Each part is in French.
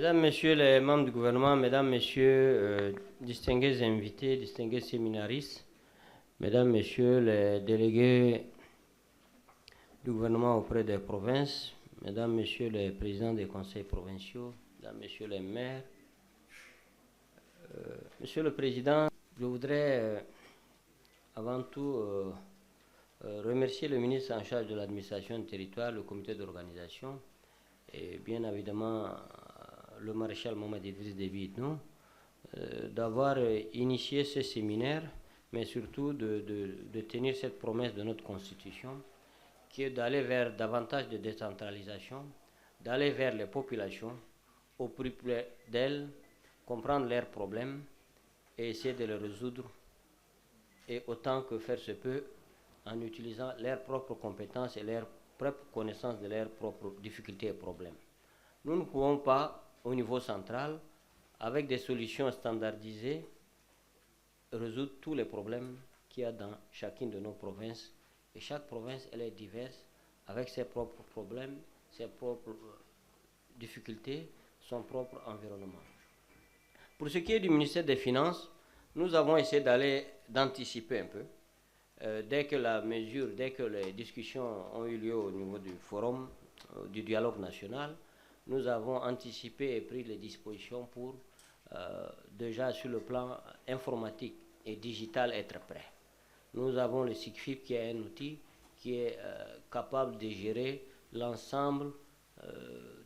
Mesdames, Messieurs les membres du gouvernement, Mesdames, Messieurs, distingués invités, distingués séminaristes, Mesdames, Messieurs les délégués du gouvernement auprès des provinces, Mesdames, Messieurs les présidents des conseils provinciaux, Mesdames, Messieurs les maires, Monsieur le Président, je voudrais avant tout remercier le ministre en charge de l'administration du territoire, le comité d'organisation et bien évidemment le maréchal Mohamed Idriss Déby Itno d'avoir initié ce séminaire, mais surtout de tenir cette promesse de notre Constitution, qui est d'aller vers davantage de décentralisation, d'aller vers les populations, au plus près d'elles, comprendre leurs problèmes et essayer de les résoudre, et autant que faire se peut, en utilisant leurs propres compétences et leurs propres connaissances de leurs propres difficultés et problèmes. Nous ne pouvons pas, au niveau central, avec des solutions standardisées, résoudre tous les problèmes qu'il y a dans chacune de nos provinces. Et chaque province, elle est diverse, avec ses propres problèmes, ses propres difficultés, son propre environnement. Pour ce qui est du ministère des Finances, nous avons essayé d'anticiper un peu. Dès que les discussions ont eu lieu au niveau du forum, du dialogue national, nous avons anticipé et pris les dispositions pour déjà sur le plan informatique et digital être prêt. Nous avons le SICFIP qui est un outil qui est capable de gérer l'ensemble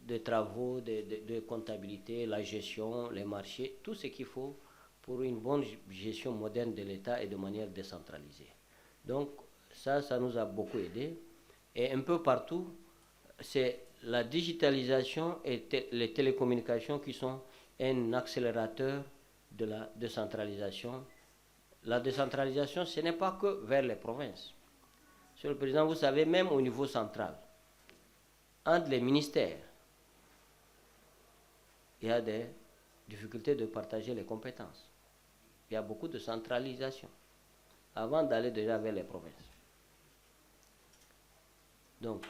des travaux de comptabilité, la gestion, les marchés, tout ce qu'il faut pour une bonne gestion moderne de l'État et de manière décentralisée. Donc ça nous a beaucoup aidé. Et un peu partout, c'est la digitalisation et les télécommunications qui sont un accélérateur de la décentralisation. La décentralisation, ce n'est pas que vers les provinces. Monsieur le Président, vous savez, même au niveau central, entre les ministères, il y a des difficultés de partager les compétences. Il y a beaucoup de centralisation avant d'aller déjà vers les provinces. Donc,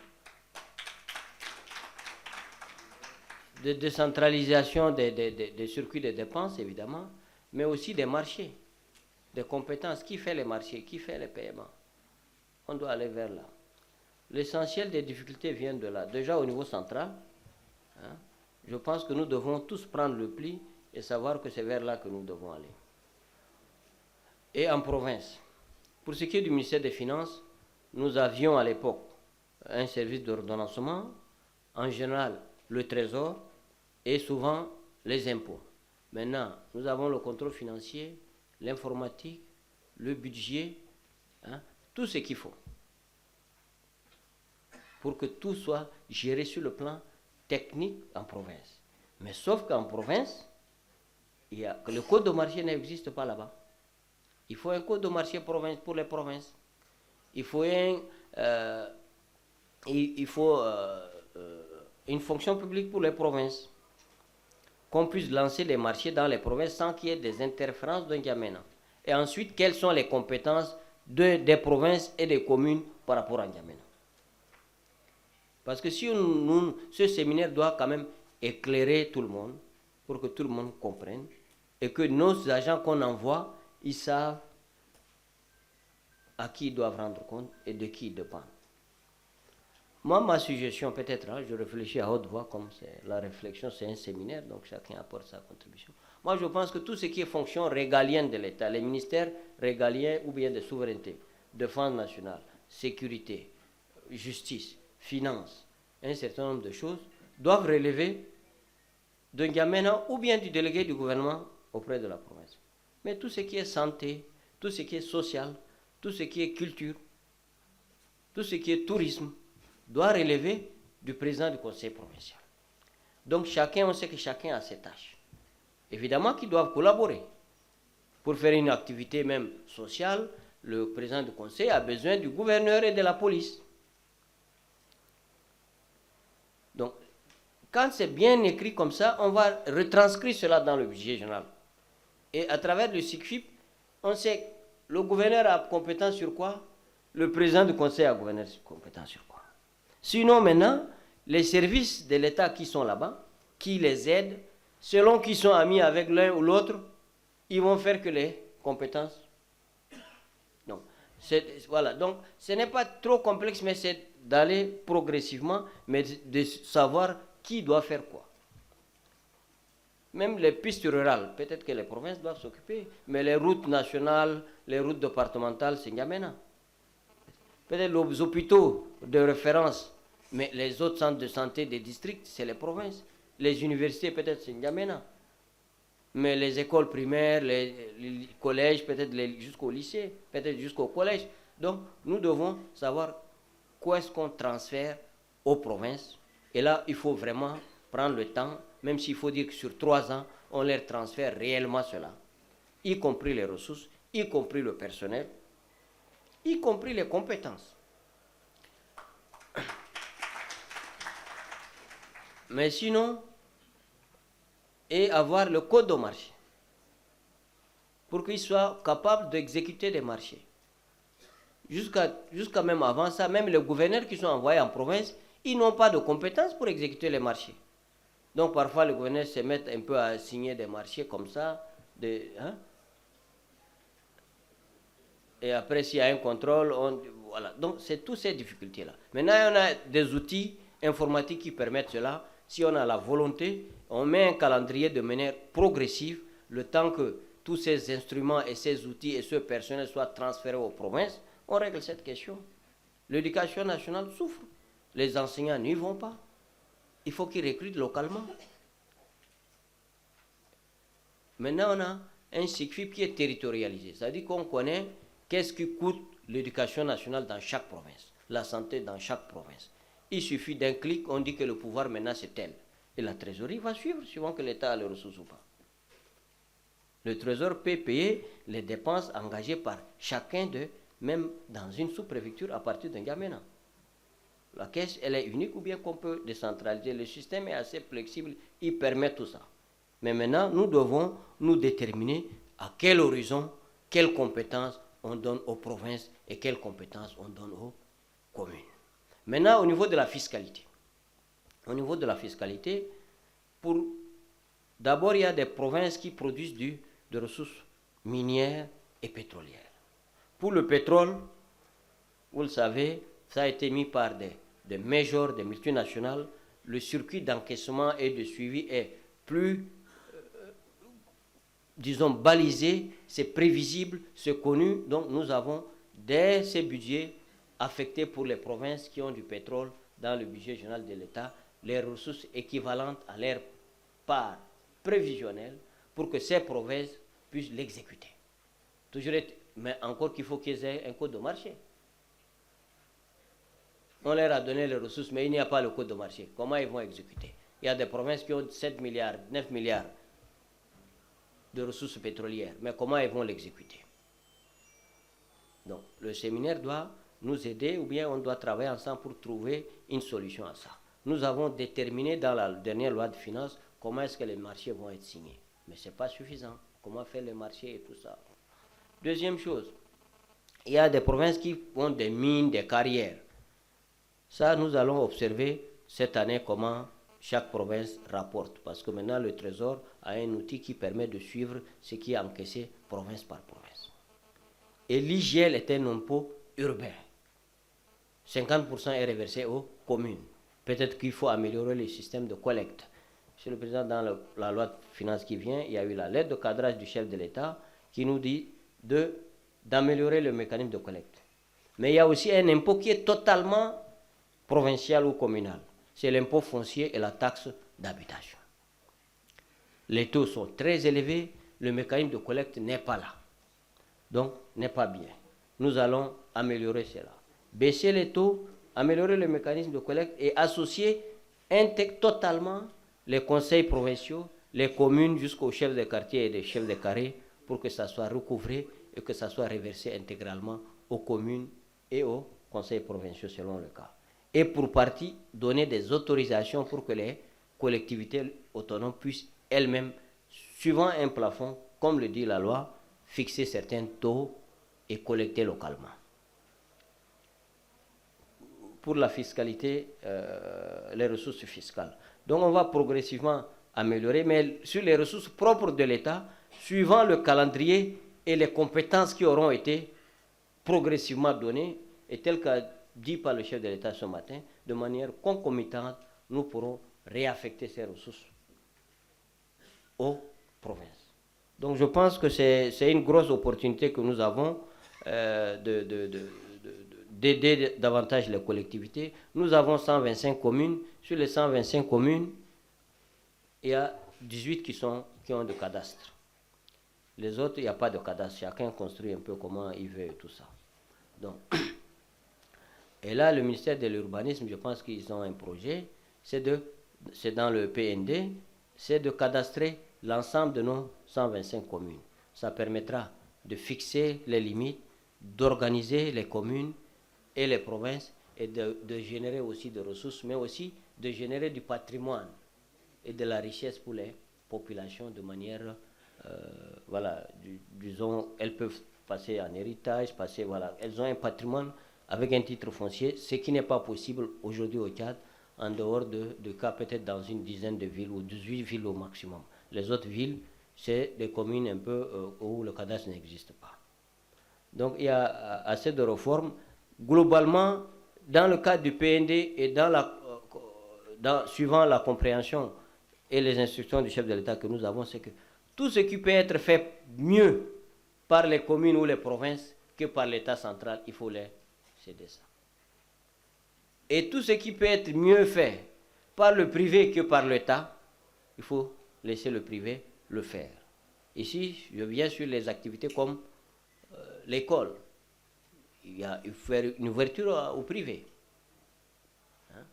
de décentralisation des circuits de dépenses, évidemment, mais aussi des marchés, des compétences. Qui fait les marchés? Qui fait les paiements? On doit aller vers là. L'essentiel des difficultés vient de là. Déjà au niveau central, je pense que nous devons tous prendre le pli et savoir que c'est vers là que nous devons aller. Et en province, pour ce qui est du ministère des Finances, nous avions à l'époque un service d'ordonnancement, en général le Trésor et souvent les impôts. Maintenant, nous avons le contrôle financier, l'informatique, le budget, tout ce qu'il faut pour que tout soit géré sur le plan technique en province. Mais sauf qu'en province, le code de marché n'existe pas là-bas. Il faut un code de marché pour les provinces. Il faut une fonction publique pour les provinces. Qu'on puisse lancer des marchés dans les provinces sans qu'il y ait des interférences de N'Djamena. Et ensuite, quelles sont les compétences des provinces et des communes par rapport à N'Djamena. Parce que si ce séminaire doit quand même éclairer tout le monde, pour que tout le monde comprenne, et que nos agents qu'on envoie, ils savent à qui ils doivent rendre compte et de qui ils dépendent. Moi, ma suggestion, peut-être, je réfléchis à haute voix, comme la réflexion, c'est un séminaire, donc chacun apporte sa contribution. Moi, je pense que tout ce qui est fonction régalienne de l'État, les ministères régaliens ou bien de souveraineté, défense nationale, sécurité, justice, finances, un certain nombre de choses, doivent relever de N'Djamena ou bien du délégué du gouvernement auprès de la province. Mais tout ce qui est santé, tout ce qui est social, tout ce qui est culture, tout ce qui est tourisme, doit relever du président du conseil provincial. Donc on sait que chacun a ses tâches. Évidemment qu'ils doivent collaborer. Pour faire une activité même sociale, le président du conseil a besoin du gouverneur et de la police. Donc, quand c'est bien écrit comme ça, on va retranscrire cela dans le budget général. Et à travers le SICFIP, on sait le gouverneur a compétence sur quoi? Le président du conseil a compétence sur quoi? Sinon, maintenant, les services de l'État qui sont là-bas, qui les aident, selon qu'ils sont amis avec l'un ou l'autre, ils vont faire que les compétences. Donc, voilà. Donc, ce n'est pas trop complexe, mais c'est d'aller progressivement, mais de savoir qui doit faire quoi. Même les pistes rurales, peut-être que les provinces doivent s'occuper, mais les routes nationales, les routes départementales, c'est N'Djamena. Peut-être les hôpitaux de référence, mais les autres centres de santé des districts, c'est les provinces. Les universités, peut-être, c'est N'Djamena. Mais les écoles primaires, les collèges, peut-être jusqu'au lycée, peut-être jusqu'au collège. Donc, nous devons savoir quoi est-ce qu'on transfère aux provinces. Et là, il faut vraiment prendre le temps, même s'il faut dire que sur 3 ans, on leur transfère réellement cela, y compris les ressources, y compris le personnel, y compris les compétences. Mais sinon, et avoir le code au marché, pour qu'ils soient capables d'exécuter des marchés. Jusqu'à même avant ça, même les gouverneurs qui sont envoyés en province, ils n'ont pas de compétences pour exécuter les marchés. Donc parfois, les gouverneurs se mettent un peu à signer des marchés comme ça, et après, s'il y a un contrôle, voilà. Donc, c'est toutes ces difficultés-là. Maintenant, on a des outils informatiques qui permettent cela. Si on a la volonté, on met un calendrier de manière progressive, le temps que tous ces instruments et ces outils et ce personnel soient transférés aux provinces, on règle cette question. L'éducation nationale souffre. Les enseignants n'y vont pas. Il faut qu'ils recrutent localement. Maintenant, on a un CICFIP qui est territorialisé. C'est-à-dire qu'on connaît qu'est-ce qui coûte l'éducation nationale dans chaque province, la santé dans chaque province. Il suffit d'un clic, on dit que le pouvoir maintenant c'est tel. Et la trésorerie va suivre, suivant que l'État a les ressources ou pas. Le trésor peut payer les dépenses engagées par chacun d'eux, même dans une sous-préfecture à partir d'un N'Djamena. La caisse, elle est unique ou bien qu'on peut décentraliser. Le système est assez flexible, il permet tout ça. Mais maintenant, nous devons nous déterminer à quel horizon, quelles compétences on donne aux provinces et quelles compétences on donne aux communes. Maintenant, au niveau de la fiscalité. Au niveau de la fiscalité, d'abord, il y a des provinces qui produisent des ressources minières et pétrolières. Pour le pétrole, vous le savez, ça a été mis par des majors, des multinationales. Le circuit d'encaissement et de suivi est plus, disons, balisé, c'est prévisible, c'est connu. Donc nous avons, dès ces budgets affectés pour les provinces qui ont du pétrole dans le budget général de l'État, les ressources équivalentes à leur part prévisionnelle pour que ces provinces puissent l'exécuter. Mais encore qu'il faut qu'ils aient un code de marché. On leur a donné les ressources, mais il n'y a pas le code de marché. Comment ils vont exécuter? Il y a des provinces qui ont 7 milliards, 9 milliards de ressources pétrolières, mais comment ils vont l'exécuter? Donc, le séminaire doit nous aider, ou bien on doit travailler ensemble pour trouver une solution à ça. Nous avons déterminé dans la dernière loi de finances comment est-ce que les marchés vont être signés. Mais ce n'est pas suffisant. Comment faire les marchés et tout ça. Deuxième chose, il y a des provinces qui ont des mines, des carrières. Ça, nous allons observer cette année comment chaque province rapporte. Parce que maintenant, le Trésor a un outil qui permet de suivre ce qui est encaissé province par province. Et l'IGL est un impôt urbain. 50% est reversé aux communes. Peut-être qu'il faut améliorer le système de collecte. Monsieur le Président, dans la loi de finances qui vient, il y a eu la lettre de cadrage du chef de l'État qui nous dit d'améliorer le mécanisme de collecte. Mais il y a aussi un impôt qui est totalement provincial ou communal. C'est l'impôt foncier et la taxe d'habitation. Les taux sont très élevés, le mécanisme de collecte n'est pas là. Donc, n'est pas bien. Nous allons améliorer cela. Baisser les taux, améliorer le mécanisme de collecte et associer totalement les conseils provinciaux, les communes jusqu'aux chefs de quartier et des chefs de carré pour que ça soit recouvré et que ça soit reversé intégralement aux communes et aux conseils provinciaux selon le cas. Et pour partie, donner des autorisations pour que les collectivités autonomes puissent elles-mêmes, suivant un plafond, comme le dit la loi, fixer certains taux et collecter localement. Pour la fiscalité, les ressources fiscales. Donc on va progressivement améliorées, mais sur les ressources propres de l'État, suivant le calendrier et les compétences qui auront été progressivement données, et tel qu'a dit par le chef de l'État ce matin, de manière concomitante, nous pourrons réaffecter ces ressources aux provinces. Donc je pense que c'est une grosse opportunité que nous avons d'aider davantage les collectivités. Nous avons 125 communes. Sur les 125 communes, il y a 18 qui ont de cadastre. Les autres, il n'y a pas de cadastre. Chacun construit un peu comment il veut et tout ça. Donc, et là, le ministère de l'Urbanisme, je pense qu'ils ont un projet, c'est dans le PND, c'est de cadastrer l'ensemble de nos 125 communes. Ça permettra de fixer les limites, d'organiser les communes et les provinces et de générer aussi des ressources, mais aussi de générer du patrimoine et de la richesse pour les populations de manière, voilà, disons, elles peuvent passer en héritage, voilà, elles ont un patrimoine avec un titre foncier, ce qui n'est pas possible aujourd'hui au Tchad, en dehors de cas peut-être dans une dizaine de villes ou 18 villes au maximum. Les autres villes, c'est des communes un peu où le cadastre n'existe pas. Donc il y a assez de réformes. Globalement, dans le cadre du PND et suivant la compréhension et les instructions du chef de l'État que nous avons, c'est que tout ce qui peut être fait mieux par les communes ou les provinces que par l'État central, il faut les céder ça. Et tout ce qui peut être mieux fait par le privé que par l'État, il faut laisser le privé le faire. Ici, je viens sur les activités comme l'école. Il faut faire une ouverture au privé. Hein?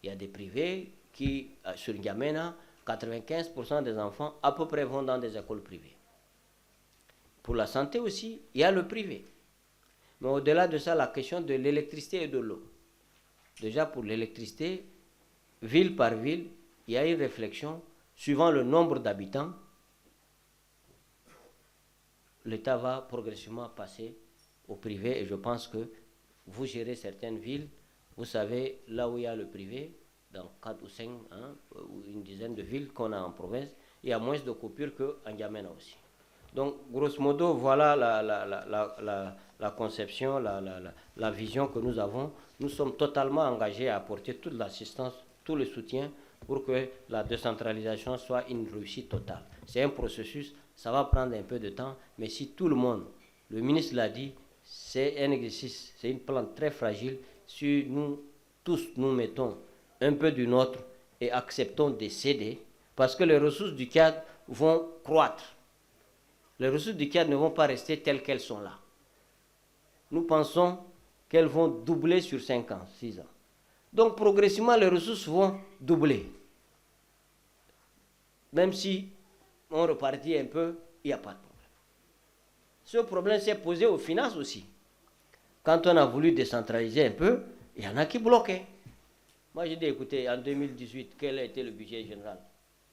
Il y a des privés qui, sur N'Djamena, 95% des enfants à peu près vont dans des écoles privées. Pour la santé aussi, il y a le privé. Mais au-delà de ça, la question de l'électricité et de l'eau. Déjà pour l'électricité, ville par ville, il y a une réflexion suivant le nombre d'habitants. L'État va progressivement passer au privé et je pense que vous gérez certaines villes, vous savez, là où il y a le privé, dans 4 ou 5, ou une dizaine de villes qu'on a en province, il y a moins de coupures qu'en N'Djamena aussi. Donc, grosso modo, voilà la conception, la vision que nous avons. Nous sommes totalement engagés à apporter toute l'assistance, tout le soutien pour que la décentralisation soit une réussite totale. C'est un processus, ça va prendre un peu de temps, mais si tout le monde, le ministre l'a dit, c'est un exercice, c'est une plante très fragile. Si nous tous nous mettons un peu du nôtre et acceptons de céder, parce que les ressources du cadre vont croître. Les ressources du Tchad ne vont pas rester telles qu'elles sont là. Nous pensons qu'elles vont doubler sur 5 ans, 6 ans. Donc progressivement, les ressources vont doubler. Même si on repartit un peu, il n'y a pas de problème. Ce problème s'est posé aux finances aussi. Quand on a voulu décentraliser un peu, il y en a qui bloquaient. Moi, j'ai dit, écoutez, en 2018, quel a été le budget général?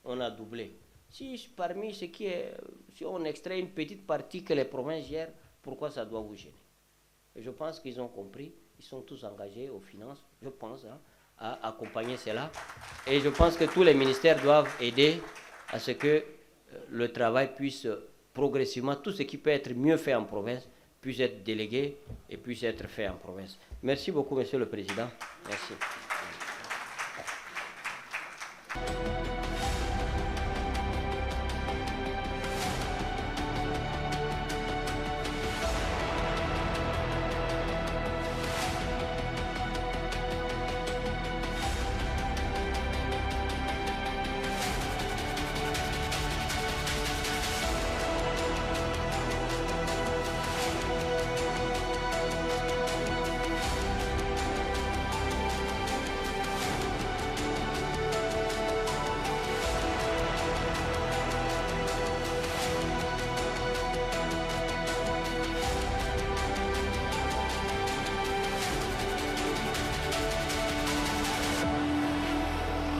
On a doublé. Si parmi ce qui est, si on extrait une petite partie que les provinces gèrent, pourquoi ça doit vous gêner? Et je pense qu'ils ont compris, ils sont tous engagés aux finances, je pense, à accompagner cela. Et je pense que tous les ministères doivent aider à ce que le travail puisse progressivement, tout ce qui peut être mieux fait en province, puisse être délégué et puisse être fait en province. Merci beaucoup, Monsieur le Président. Merci.